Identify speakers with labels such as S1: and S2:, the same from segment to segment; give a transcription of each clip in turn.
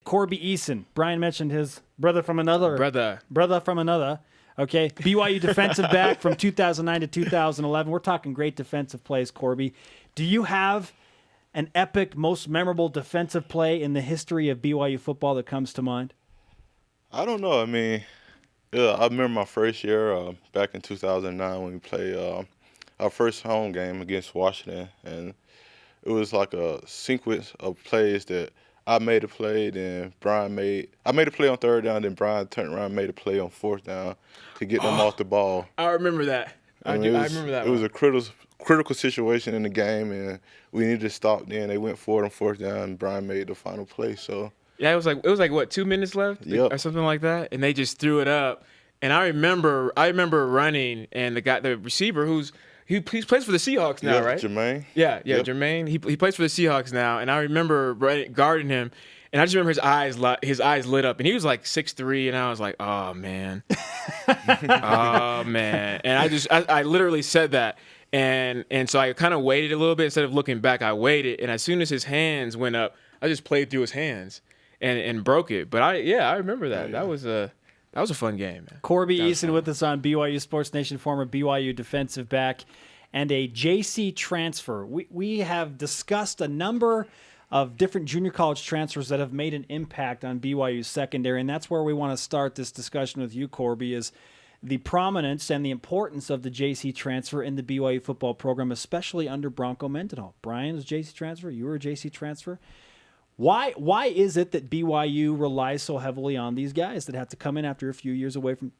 S1: Corby Eason. Brian mentioned his brother from another. Brother from another. Okay. BYU defensive back from 2009 to 2011. We're talking great defensive plays, Corby. Do you have an epic, most memorable defensive play in the history of BYU football that comes to mind?
S2: I don't know. I mean, yeah, I remember my first year back in 2009 when we played our first home game against Washington, and it was like a sequence of plays that I made a play, then I made a play on third down, then Brian turned around and made a play on fourth down to get them off the ball.
S3: I remember that. I remember that.
S2: It was a critical situation in the game, and we needed to stop. Then they went for it on fourth down, and Brian made the final play. So
S3: yeah, it was like what, 2 minutes left, or something like that, and they just threw it up. And I remember running, and the receiver he plays for the Seahawks now, right?
S2: Jermaine.
S3: Yeah, Jermaine. He plays for the Seahawks now, and I remember guarding him, and I just remember his eyes lit up, and he was like 6'3", and I was like, oh man, oh man, and I literally said that, and so I kind of waited a little bit instead of looking back. I waited, and as soon as his hands went up, I just played through his hands and broke it. But I remember that. That was a fun game, man.
S1: Corby Eason with us on BYU Sports Nation, former BYU defensive back and a JC transfer. We have discussed a number of different junior college transfers that have made an impact on BYU's secondary, and that's where we want to start this discussion with you, Corby, is the prominence and the importance of the JC transfer in the BYU football program, especially under Bronco Mendenhall. Brian was a JC transfer. You were a JC transfer. Why is it that BYU relies so heavily on these guys that have to come in after a few years away from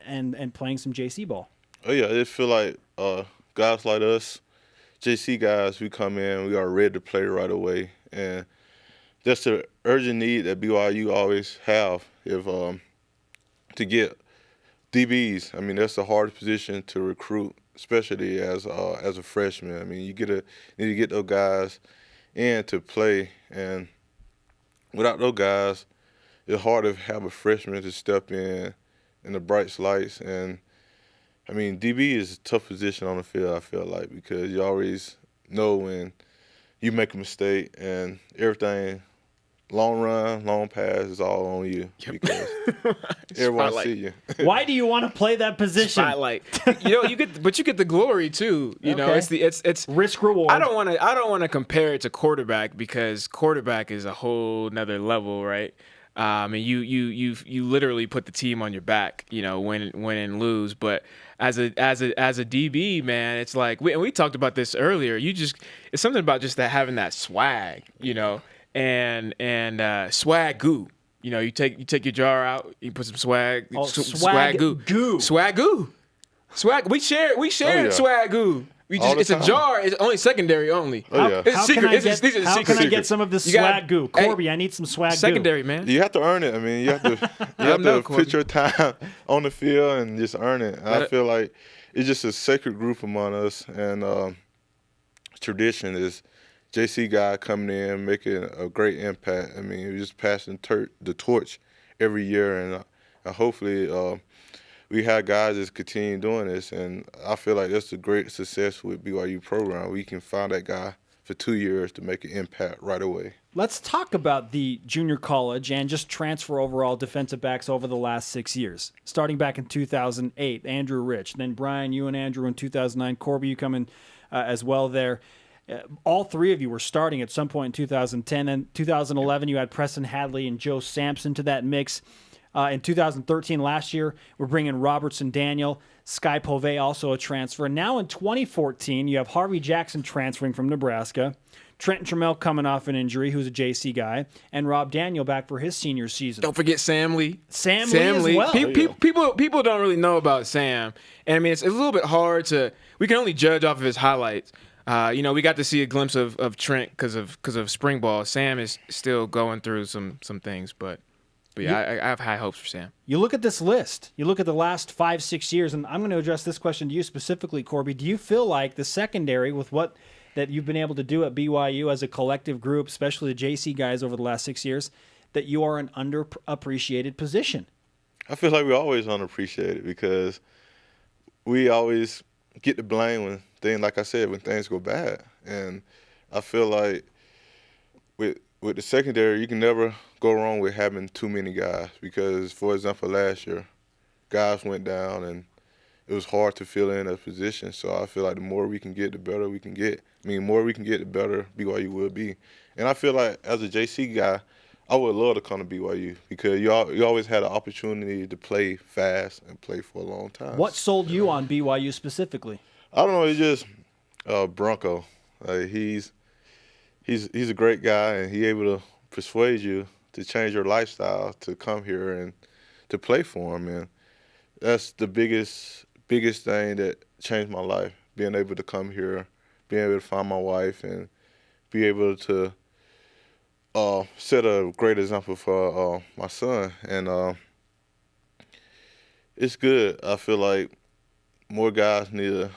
S1: and playing some JC ball?
S2: Oh yeah, I just feel like guys like us, JC guys, we come in, we are ready to play right away, and that's the urgent need that BYU always have to get DBs. I mean, that's the hardest position to recruit, especially as a freshman. I mean, you need to get those guys in to play, and without those guys, it's hard to have a freshman to step in the bright lights. And I mean, DB is a tough position on the field, I feel like, because you always know when you make a mistake, and everything, long run, long pass, is all on you because everyone see you.
S1: Why do you want to play that position?
S3: Spotlight. You get the glory too. You know, it's
S1: risk reward.
S3: I don't want to compare it to quarterback, because quarterback is a whole nother level, right? I mean, you literally put the team on your back, win and lose. But as a DB, man, it's like we talked about this earlier. It's something about just having that swag, and swag goo. You take your jar out, you put some swag, swag goo. Swag goo. Swag. We share swag goo. It's a jar. It's only secondary only.
S2: Oh, yeah.
S1: How can I get some of this swag goo? Corby, I need some swag
S3: secondary,
S1: goo.
S3: Man.
S2: You have to earn it. I mean, you have to put your time on the field and just earn it. I feel like it's just a sacred group among us, and tradition is JC guy coming in, making a great impact. I mean, just passing the torch every year, and hopefully we have guys that continue doing this, and I feel like that's a great success with BYU program. We can find that guy for 2 years to make an impact right away.
S1: Let's talk about the junior college and just transfer overall defensive backs over the last 6 years. Starting back in 2008, Andrew Rich. Then Brian, you and Andrew in 2009. Corby, you come in as well there. All three of you were starting at some point in 2010. And 2011, you had Preston Hadley and Joe Sampson to that mix. In 2013, last year, we're bringing Robertson Daniel, Sky Povey, also a transfer. And now in 2014, you have Harvey Jackson transferring from Nebraska, Trenton Trammell coming off an injury, who's a JC guy, and Rob Daniel back for his senior season.
S3: Don't forget Sam Lee.
S1: Sam Lee as well.
S3: People don't really know about Sam. And I mean, it's a little bit hard we can only judge off of his highlights. We got to see a glimpse of Trent because of spring ball. Sam is still going through some things, but yeah, I have high hopes for Sam.
S1: You look at this list. You look at the last 5-6 years, and I'm going to address this question to you specifically, Corby. Do you feel like the secondary, with what that you've been able to do at BYU as a collective group, especially the JC guys over the last 6 years, that you are an underappreciated position?
S2: I feel like we're always underappreciated because we always get the blame when things go bad. And I feel like with the secondary, you can never go wrong with having too many guys because, for example, last year, guys went down and it was hard to fill in a position. So I feel like the more we can get, the better we can get. I mean, the more we can get, the better BYU will be. And I feel like as a JC guy, I would love to come to BYU because you always had an opportunity to play fast and play for a long time.
S1: What sold you on BYU specifically?
S2: I don't know. It's just Bronco. Like he's a great guy, and he able to persuade you to change your lifestyle to come here and to play for him. And that's the biggest thing that changed my life. Being able to come here, being able to find my wife, and be able to set a great example for my son. And it's good. I feel like more guys need to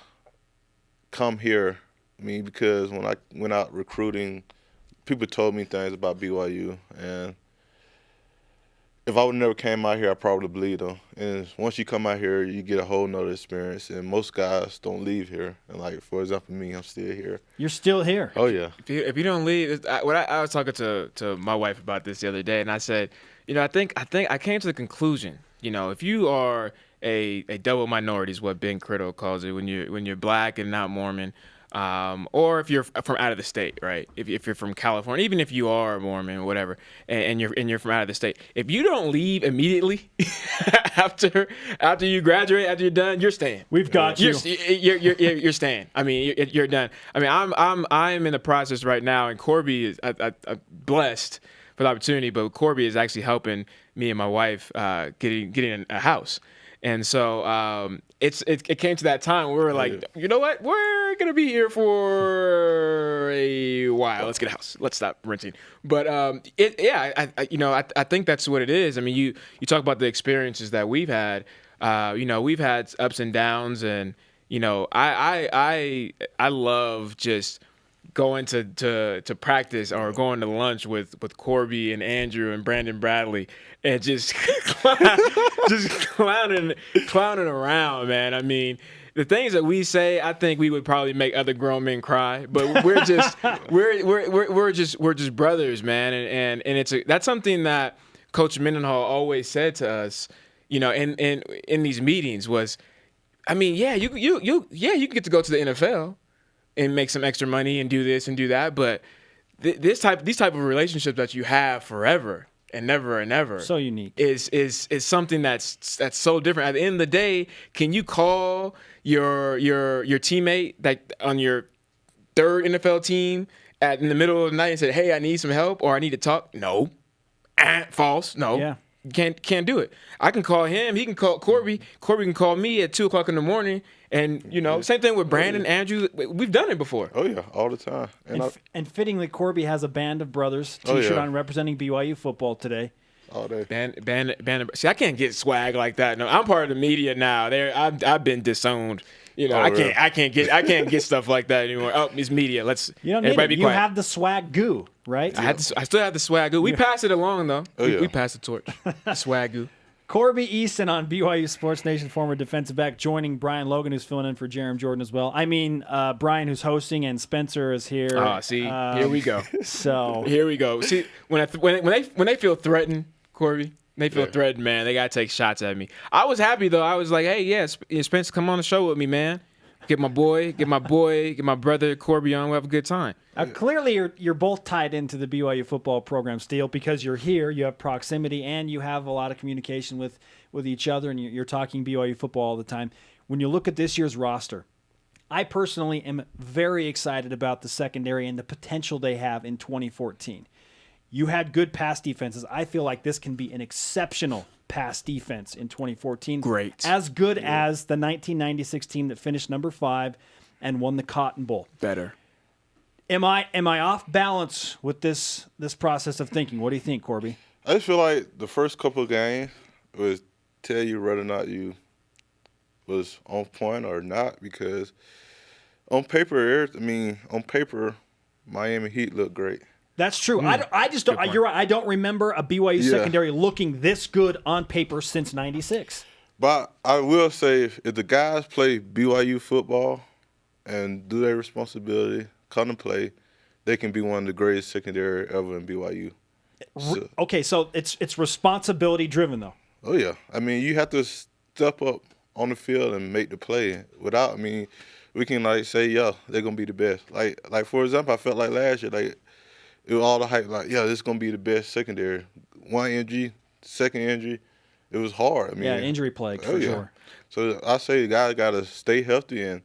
S2: come here. I mean, because when I went out recruiting, people told me things about BYU, and if I would never came out here, I probably believe them. And once you come out here, you get a whole nother experience. And most guys don't leave here. And like, for example, me, I'm still here.
S1: You're still here.
S2: Oh yeah.
S3: If you don't leave, I was talking to my wife about this the other day, and I said, I think I came to the conclusion, if you are a double minority is what Ben Criddle calls it, when you're black and not Mormon. Or if you're from out of the state, right? If you're from California, even if you are a Mormon or whatever, and you're from out of the state, if you don't leave immediately after you graduate, after you're done, you're staying.
S1: We've got you.
S3: You're staying. I mean, you're done. I mean, I'm in the process right now, and Corby is I'm blessed for the opportunity, but Corby is actually helping me and my wife getting a house. And so it came to that time where we were like, you know what? We're going to be here for a while. Let's get a house. Let's stop renting. But I think that's what it is. I mean, you talk about the experiences that we've had. We've had ups and downs, and I love just going to practice or going to lunch with Corby and Andrew and Brandon Bradley and just clowning around, man. I mean, the things that we say, I think we would probably make other grown men cry, but we're just we're just brothers, man. And that's something that Coach Mendenhall always said to us, in these meetings was, I mean, you can get to go to the NFL and make some extra money and do this and do that, but these type of relationships that you have forever and never and ever,
S1: so unique,
S3: is something that's so different. At the end of the day, can you call your teammate that on your third NFL team in the middle of the night and say, "Hey, I need some help," or "I need to talk"? No, false. No.
S1: Yeah.
S3: Can't do it. I can call him. He can call Corby. Corby can call me at 2:00 in the morning. And same thing with Brandon, Andrew. We've done it before.
S2: Oh yeah, all the time.
S1: And fittingly, Corby has a band of brothers T-shirt on representing BYU football today.
S2: All day.
S3: Band. See, I can't get swag like that. No, I'm part of the media now. I've been disowned. I can't get stuff like that anymore. Oh, it's media. Everybody be quiet.
S1: You have the swag goo, right?
S3: I still have the swag goo. We pass it along though. We pass the torch. The swag goo.
S1: Corby Eason on BYU Sports Nation, former defensive back, joining Brian Logan, who's filling in for Jerem Jordan as well. I mean, Brian, who's hosting, and Spencer is here.
S3: Here we go.
S1: So
S3: here we go. See, when they feel threatened, Corby, they feel threatened, man. They gotta take shots at me. I was happy though. I was like, hey, Spencer, come on the show with me, man. Get my brother Corby on. We'll have a good time.
S1: Clearly, you're both tied into the BYU football program, Steele, because you're here, you have proximity, and you have a lot of communication with each other, and you're talking BYU football all the time. When you look at this year's roster, I personally am very excited about the secondary and the potential they have in 2014. You had good pass defenses. I feel like this can be an exceptional pass defense in 2014.
S3: Great.
S1: As good as the 1996 team that finished number 5 and won the Cotton Bowl.
S3: Better.
S1: Am I off balance with this process of thinking? What do you think, Corby?
S2: I just feel like the first couple of games would tell you whether or not you was on point or not, because on paper, Miami Heat looked great.
S1: That's true. I just don't. You're right. I don't remember a BYU secondary looking this good on paper since '96.
S2: But I will say, if the guys play BYU football and do their responsibility, come and play, they can be one of the greatest secondary ever in BYU.
S1: Okay, so it's responsibility driven though.
S2: Oh yeah, I mean you have to step up on the field and make the play. Without, I mean, we can like say, yeah, they're gonna be the best. Like for example, I felt like last year, like it was all the hype, like yeah, this is gonna be the best secondary. One injury, second injury, it was hard. I mean,
S1: injury plague for sure.
S2: So I say the guys gotta stay healthy, and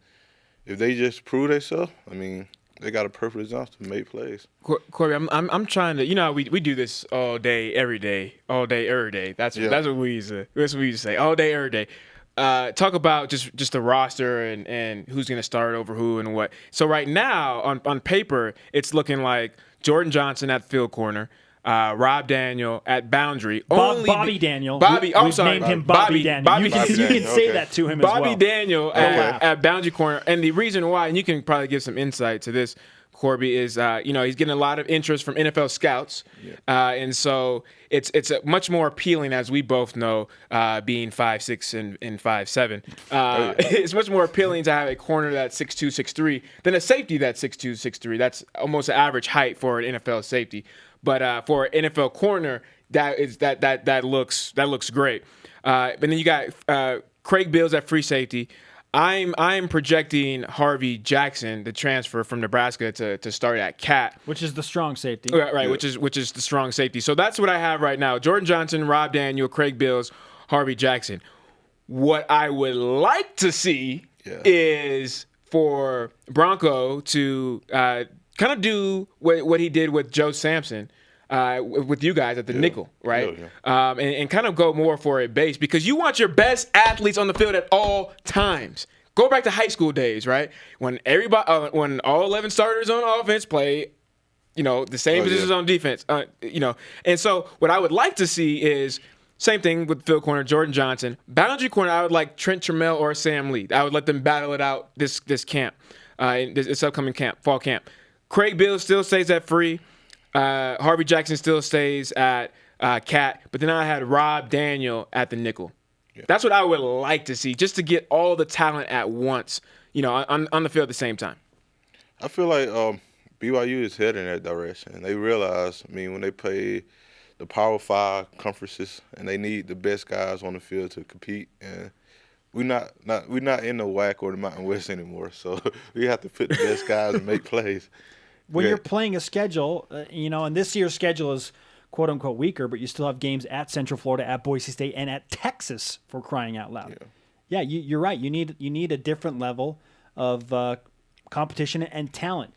S2: if they just prove themselves, I mean, they got a perfect result to make plays.
S3: Corby, I'm trying to, you know, we do this all day, every day, all day, every day. That's what we used to say, all day, every day. Talk about just the roster and who's going to start over who and what. So right now, on paper, it's looking like Jordan Johnson at field corner, Rob Daniel at boundary.
S1: Bobby Daniel.
S3: Bobby, I'm
S1: We've
S3: sorry.
S1: named him Bobby Daniel. You can say that to him as well.
S3: Bobby Daniel at boundary corner. And the reason why, and you can probably give some insight to this, Corby, is he's getting a lot of interest from NFL scouts, and so it's much more appealing, as we both know, being 5'6" and 5'7". It's much more appealing to have a corner that's 6'2", 6'3" than a safety that's 6'2", 6'3". That's almost an average height for an NFL safety, but for an NFL corner, that looks great. And then you got Craig Bills at free safety. I'm projecting Harvey Jackson, the transfer from Nebraska, to start at Cat,
S1: which is the strong safety,
S3: right? Yeah. Which is the strong safety. So that's what I have right now: Jordan Johnson, Rob Daniel, Craig Bills, Harvey Jackson. What I would like to see is for Bronco to kind of do what he did with Joe Sampson. With you guys at the nickel, right? And kind of go more for a base, because you want your best athletes on the field at all times. Go back to high school days, right? When everybody, when all 11 starters on offense play, the same positions on defense, And so what I would like to see is same thing with field corner, Jordan Johnson. Boundary corner, I would like Trent Trammell or Sam Lee. I would let them battle it out this camp, this upcoming fall camp. Craig Bills still stays at free. Harvey Jackson still stays at Cat, but then I had Rob Daniel at the nickel. Yeah. That's what I would like to see, just to get all the talent at once, on the field at the same time.
S2: I feel like BYU is heading in that direction, and they realize, when they play the Power 5 conferences, and they need the best guys on the field to compete, and we're not in the WAC or the Mountain West anymore, so we have to put the best guys and make plays.
S1: When you're playing a schedule, and this year's schedule is quote-unquote weaker, but you still have games at Central Florida, at Boise State, and at Texas, for crying out loud. Yeah, you're right. You need a different level of competition and talent.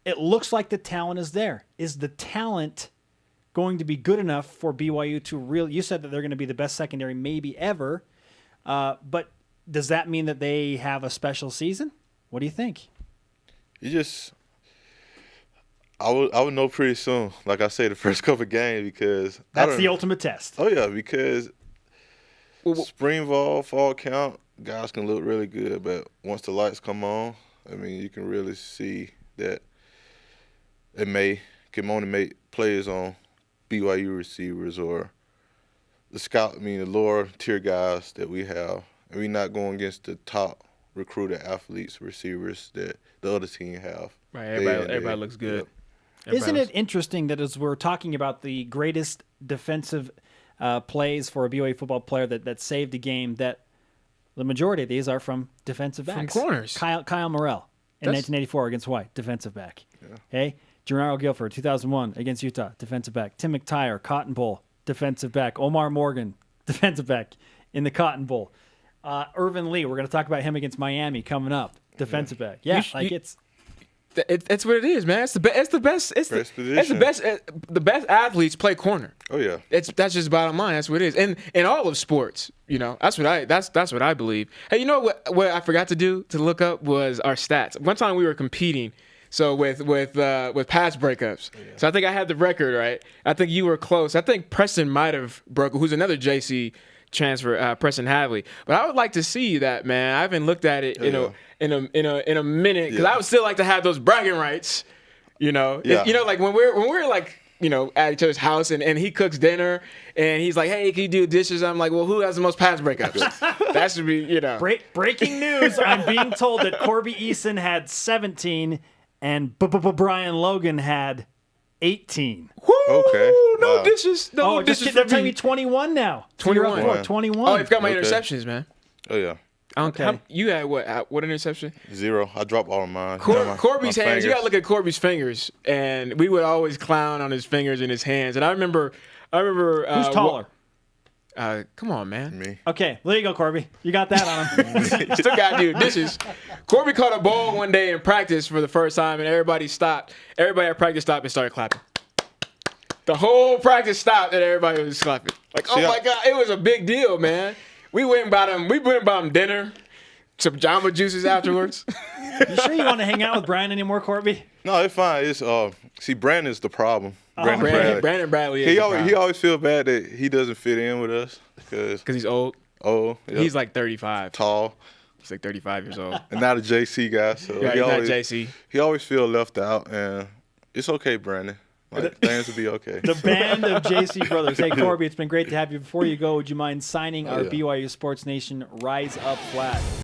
S1: It looks like the talent is there. Is the talent going to be good enough for BYU to really – you said that they're going to be the best secondary maybe ever, but does that mean that they have a special season? What do you think?
S2: I would know pretty soon, like I say, the first couple of games, because
S1: that's the ultimate test.
S2: Oh yeah, because spring ball, fall camp, guys can look really good, but once the lights come on, you can really see that it can only make plays on BYU receivers or the lower tier guys that we have, and we're not going against the top recruited athletes, receivers that the other team have.
S3: Right, everybody looks good.
S2: Yeah.
S1: Isn't it interesting that as we're talking about the greatest defensive plays for a BYU football player that saved a game, that the majority of these are from defensive backs?
S3: From corners.
S1: Kyle Morrell in 1984 against Hawaii, defensive back.
S2: Yeah.
S1: Okay? Gennaro Guilford, 2001 against Utah, defensive back. Tim McTire, Cotton Bowl, defensive back. Omar Morgan, defensive back in the Cotton Bowl. Irvin Lee, we're going to talk about him against Miami coming up, defensive back. Yeah,
S3: It's what it is, man. It's the best. It's the best athletes play corner.
S2: Oh yeah.
S3: That's just bottom line. That's what it is. And in all of sports, that's what I believe. Hey, what I forgot to do to look up was our stats. One time we were competing, so with pass breakups. Yeah. So I think I had the record right. I think you were close. I think Preston might have broke. Who's another JC transfer, Preston Hadley. But I would like to see that, man. I haven't looked at it in a minute, because I would still like to have those bragging rights. Like when we're like at each other's house and he cooks dinner and he's like, hey, can you do dishes? I'm like, well, who has the most pass breakups? That should be
S1: Breaking news! I'm being told that Corby Eason had 17 and Brian Logan had 18.
S3: Woo!
S2: Okay.
S3: No
S2: Wow.
S3: dishes. No
S1: Oh, just
S3: dishes
S1: they're
S3: for
S1: telling me
S3: me.
S1: 21 now. So you're up
S3: 21.
S1: for 21.
S3: Oh, I forgot my
S2: Okay.
S3: interceptions, man.
S2: Oh yeah.
S1: Okay.
S3: You had what interception?
S2: 0. I dropped all of mine. You know, my
S3: Corby's hands. You
S2: fingers.
S3: gotta look at Corby's fingers, and we would always clown on his fingers and his hands. And I remember.
S1: Who's taller?
S3: Come on, man.
S2: Me.
S1: Okay, there you go, Corby. You got that on him.
S3: Still got to do dishes. Corby caught a ball one day in practice for the first time, and everybody stopped. Everybody at practice stopped and started clapping. The whole practice stopped, and everybody was clapping. Like, oh my God, it was a big deal, man. We went and bought him dinner, some Jamba Juices afterwards.
S1: You sure you want to hang out with Brian anymore, Corby?
S2: No, it's fine. It's see, Brandon's the problem.
S3: Brandon Bradley. Is
S2: He always feel bad that he doesn't fit in with us
S3: because he's old.
S2: Yep,
S3: He's like 35.
S2: tall,
S3: He's like 35 years old.
S2: and not a JC guy. So
S3: Yeah,
S2: he
S3: he's
S2: always,
S3: not JC.
S2: He always feel left out, and it's okay, Brandon. Like things will be okay.
S1: The band of JC Brothers. Hey, Corby, it's been great to have you. Before you go, would you mind signing our
S2: yeah.
S1: BYU Sports Nation Rise Up flag?